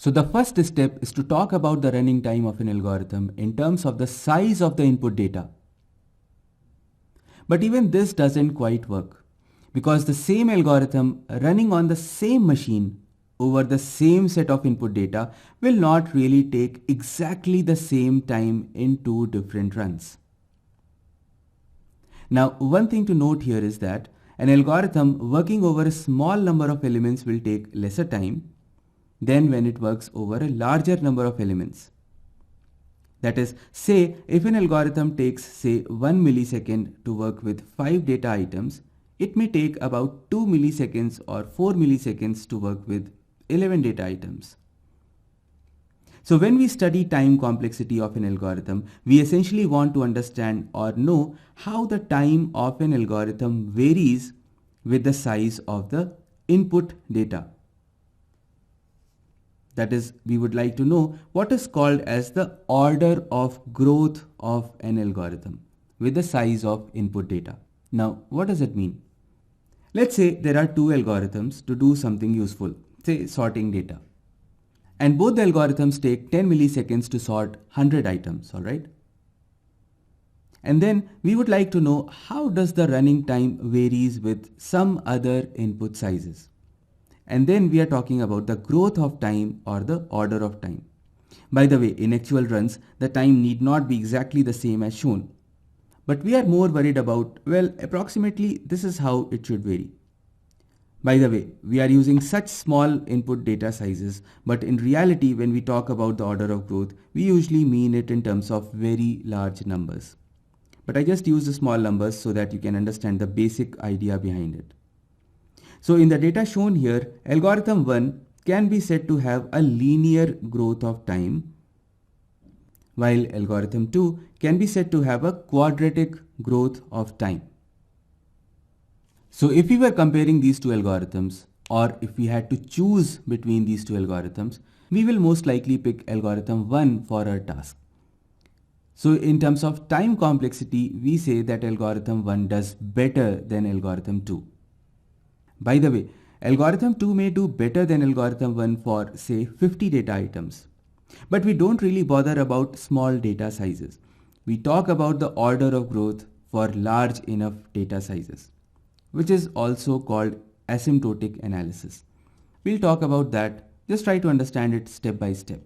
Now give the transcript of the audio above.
So the first step is to talk about the running time of an algorithm in terms of the size of the input data. But even this doesn't quite work, because the same algorithm running on the same machine over the same set of input data will not really take exactly the same time in two different runs. Now, one thing to note here is that an algorithm working over a small number of elements will take lesser time than when it works over a larger number of elements. That is, say if an algorithm takes say 1 millisecond to work with 5 data items, it may take about 2 milliseconds or 4 milliseconds to work with 11 data items. So when we study time complexity of an algorithm, we essentially want to understand or know how the time of an algorithm varies with the size of the input data. That is, we would like to know what is called as the order of growth of an algorithm with the size of input data. Now, what does it mean? Let's say there are two algorithms to do something useful, say sorting data. And both the algorithms take 10 milliseconds to sort 100 items, alright? And then we would like to know how does the running time varies with some other input sizes. And then we are talking about the growth of time or the order of time. By the way, in actual runs, the time need not be exactly the same as shown. But we are more worried about, well, approximately this is how it should vary. By the way, we are using such small input data sizes, but in reality, when we talk about the order of growth, we usually mean it in terms of very large numbers. But I just use the small numbers so that you can understand the basic idea behind it. So in the data shown here, algorithm 1 can be said to have a linear growth of time, while algorithm 2 can be said to have a quadratic growth of time. So if we were comparing these two algorithms, or if we had to choose between these two algorithms, we will most likely pick algorithm 1 for our task. So in terms of time complexity, we say that algorithm 1 does better than algorithm 2. By the way, algorithm 2 may do better than algorithm 1 for say 50 data items. But we don't really bother about small data sizes. We talk about the order of growth for large enough data sizes, which is also called asymptotic analysis. We'll talk about that. Just try to understand it step by step.